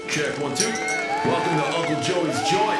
Check 1, 2. Welcome to Uncle Joey's Joint.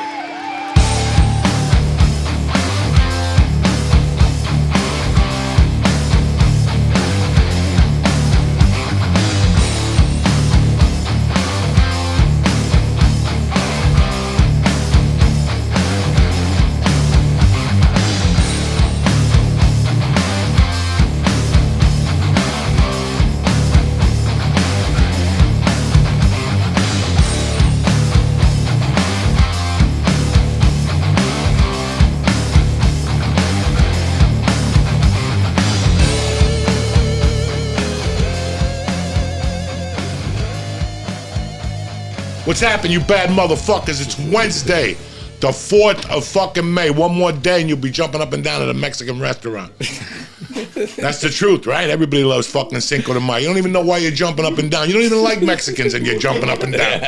What's happening, you bad motherfuckers? It's Wednesday, the 4th of fucking May. One more day and you'll be jumping up and down at a Mexican restaurant. That's the truth, right? Everybody loves fucking Cinco de Mayo. You don't even know why you're jumping up and down. You don't even like Mexicans and you're jumping up and down.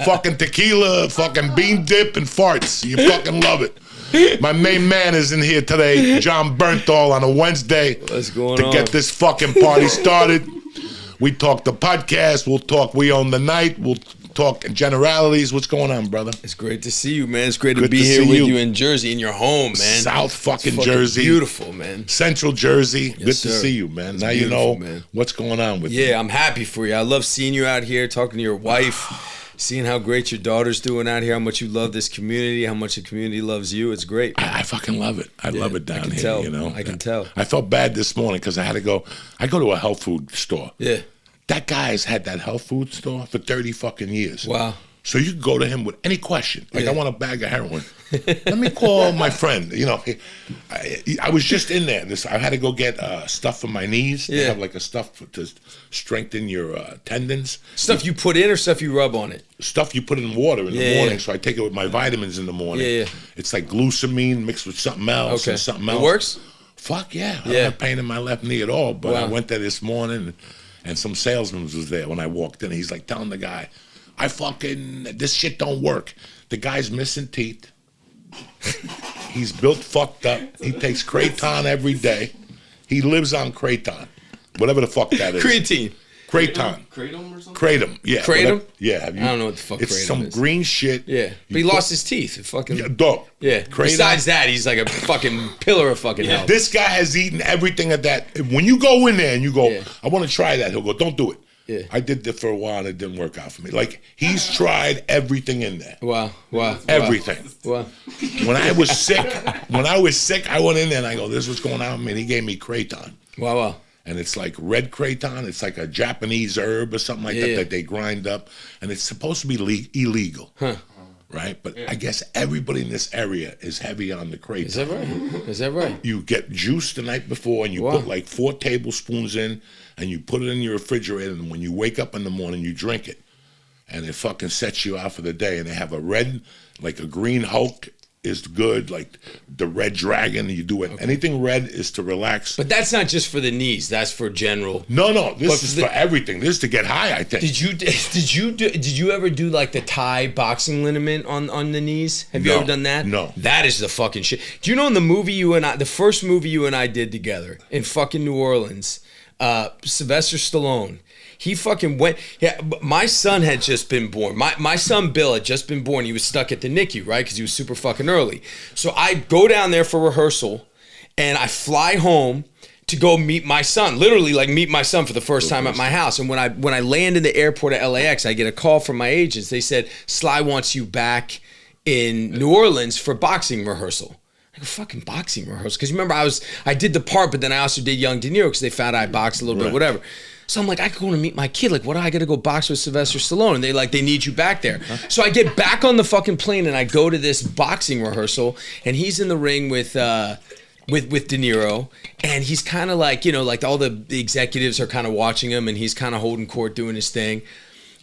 Fucking tequila, fucking bean dip, and farts. You fucking love it. My main man is in here today, Jon Bernthal, on a Wednesday. What's going on? To get this fucking party started. We talk the podcast. We'll talk We Own the Night. We'll talk generalities. What's going on, brother? It's great to see you, man. It's great to be here with you in Jersey, in your home, man. South fucking Jersey. Beautiful, man. Central Jersey. Yes, Good sir. to see you, man. It's now you know man. What's going on with you. Yeah, I'm happy for you. I love seeing you out here, talking to your wife, seeing how great your daughter's doing out here, how much you love this community, how much the community loves you. It's great. I fucking love it. I love it down I can here. tell. You know, I can tell. I felt bad this morning because I had to go. I go to a health food store. Yeah. That guy's had that health food store for 30 fucking years. Wow. So you can go to him with any question. Like, Yeah. I want a bag of heroin. Let me call my friend. You know, I was just in there. I had to go get stuff for my knees. They Yeah. have like a stuff to strengthen your tendons. Stuff you put in or stuff you rub on it? Stuff you put in water in the Yeah, morning. yeah. So I take it with my vitamins in the morning. Yeah, yeah. It's like glutamine mixed with something else Okay. and something else. It works? Fuck yeah. I Yeah. don't have pain in my left knee at all. But I Wow. went there this morning and some salesman was there when I walked in. He's like telling the guy, this shit don't work. The guy's missing teeth. He's built fucked up. He takes Kraton every day. He lives on Kraton. Whatever the fuck that is. Creatine. Kraton. Kratom or something? Kratom, yeah. Kratom? Whatever- Yeah. Have you, I don't know what the fuck It's Kratom some is. green shit. Yeah. But he lost his teeth. It fucking... Yeah, dog. Yeah. Kratom. Besides that, he's like a fucking pillar of fucking health. This guy has eaten everything at that. When you go in there and you go, Yeah. I want to try that, he'll go, don't do it. Yeah. I did that for a while and it didn't work out for me. Like, he's tried everything in there. Wow. Wow. Everything. Wow. When I was sick, I went in there and I go, this is what's going on with me. And he gave me Kraton. Wow. Wow. And it's like red Kraton. It's like a Japanese herb or something like that Yeah. that they grind up. And it's supposed to be illegal. Huh. Right? But I guess everybody in this area is heavy on the Kraton. Is that right? Is that right? You get juice the night before and you Wow. put like 4 tablespoons in and you put it in your refrigerator, and when you wake up in the morning you drink it and it fucking sets you out for the day. And they have a red, like a green Hulk is good, like the red dragon, you do it. Okay. Anything red is to relax. But that's not just for the knees. That's for general. No, this is for everything. This is to get high, I think. Did you ever do like the Thai boxing liniment on the knees? Have you No, ever done that? no. That is the fucking shit. Do you know in the first movie you and I did together in fucking New Orleans, Sylvester Stallone, he fucking went. Yeah, my son had just been born. My son Bill had just been born. He was stuck at the NICU, right? Because he was super fucking early. So I go down there for rehearsal, and I fly home to go meet my son. Literally, like meet my son for the first time at my house. And when I land in the airport at LAX, I get a call from my agents. They said Sly wants you back in New Orleans for boxing rehearsal. I go, fucking boxing rehearsal? Because remember, I did the part, but then I also did young De Niro because they found I boxed a little bit, whatever. So I'm like, I could go to meet my kid. Like, what do I got to go box with Sylvester Stallone? And they need you back there. So I get back on the fucking plane and I go to this boxing rehearsal, and he's in the ring with De Niro, and he's kind of like, like all the executives are kind of watching him, and he's kind of holding court doing his thing.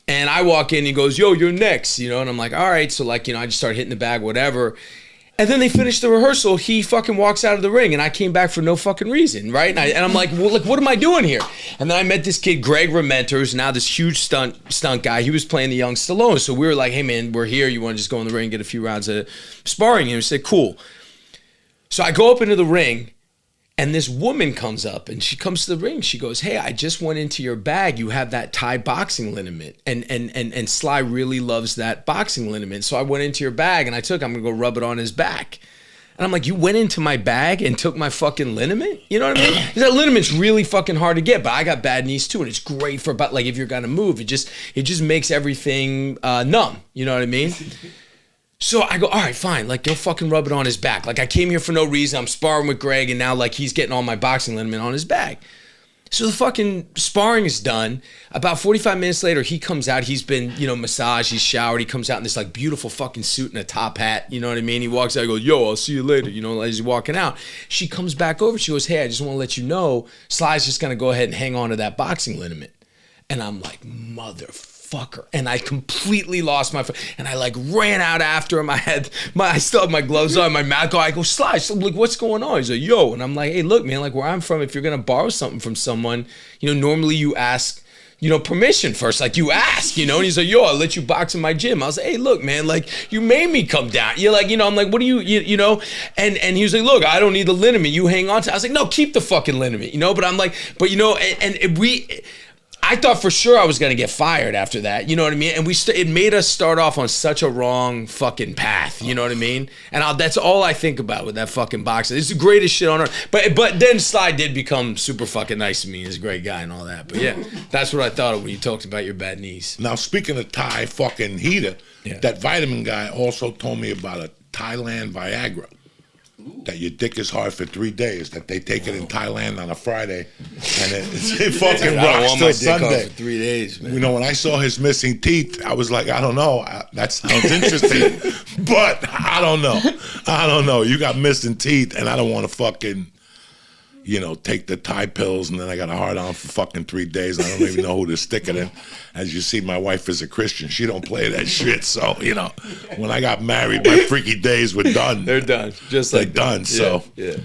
And I walk in, and he goes, yo, you're next, and I'm like, all right. So like, I just start hitting the bag, whatever. And then they finish the rehearsal. He fucking walks out of the ring, and I came back for no fucking reason, right? And I'm like, well, what am I doing here? And then I met this kid, Greg Rementer, who's now this huge stunt guy. He was playing the young Stallone. So we were like, hey, man, we're here. You want to just go in the ring and get a few rounds of sparring? And he said, cool. So I go up into the ring, And this woman comes up and she comes to the ring. She goes, "Hey, I just went into your bag. You have that Thai boxing liniment. And Sly really loves that boxing liniment. So I went into your bag and I'm gonna go rub it on his back." And I'm like, "You went into my bag and took my fucking liniment?" You know what I mean? Because that linament's really fucking hard to get, but I got bad knees too, and it's great for about, like, if you're gonna move, it just makes everything numb. You know what I mean? So I go, "All right, fine. Like, go fucking rub it on his back. Like, I came here for no reason. I'm sparring with Greg, and now, like, he's getting all my boxing liniment on his back." So the fucking sparring is done. About 45 minutes later, he comes out. He's been, massaged. He's showered. He comes out in this, like, beautiful fucking suit and a top hat. You know what I mean? He walks out and goes, "Yo, I'll see you later." As he's walking out. She comes back over. She goes, "Hey, I just want to let you know, Sly's just going to go ahead and hang on to that boxing liniment." And I'm like, motherfucker. And I completely lost my and I like ran out after him. I still had my gloves on, my mouth go. I go, "Sly, so, like, what's going on?" He's like, "Yo," and I'm like, "Hey, look, man, like, where I'm from, if you're gonna borrow something from someone, normally you ask, permission first, like, you ask, And he's like, "Yo, I'll let you box in my gym." I was like, "Hey, look, man, like, you made me come down." You're like, I'm like, "What do you?" And he was like, "Look, I don't need the liniment. You hang on to." I was like, "No, keep the fucking liniment," But I'm like, I thought for sure I was gonna get fired after that, you know what I mean? And it made us start off on such a wrong fucking path, you know what I mean? And that's all I think about with that fucking boxer. It's the greatest shit on earth. But then Sly did become super fucking nice to me. He's a great guy and all that. But yeah, that's what I thought of when you talked about your bad knees. Now, speaking of Thai fucking heater, that vitamin guy also told me about a Thailand Viagra. That your dick is hard for 3 days. That they take it in Thailand on a Friday, and it fucking rocks till Sunday. For 3 days, man. When I saw his missing teeth, I was like, I don't know. That sounds interesting, but I don't know. You got missing teeth, and I don't want to fucking, take the Thai pills, and then I got a hard on for fucking 3 days. I don't even know who to stick it in. As you see, my wife is a Christian. She don't play that shit. So, when I got married, my freaky days were done. They're done. Just like they're done. So, yeah.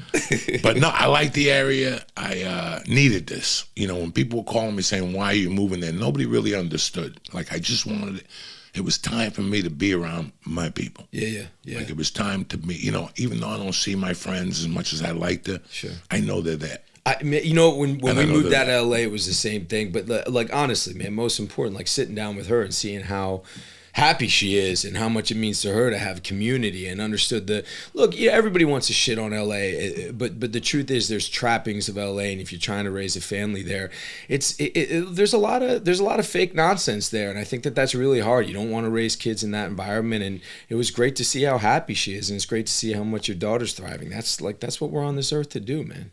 But no, I like the area. I needed this. When people were calling me saying, "Why are you moving there?" Nobody really understood. Like, I just wanted it. It was time for me to be around my people. Yeah. Like, it was time to be, even though I don't see my friends as much as I like to, sure. I know they're there. When we moved out of LA, it was the same thing. But like, honestly, man, most important, like, sitting down with her and seeing how happy she is and how much it means to her to have community, and understood everybody wants to shit on LA, but the truth is there's trappings of LA, and if you're trying to raise a family there, there's a lot of fake nonsense there, and I think that's really hard. You don't want to raise kids in that environment, and it was great to see how happy she is, and it's great to see how much your daughter's thriving. That's what we're on this earth to do, man.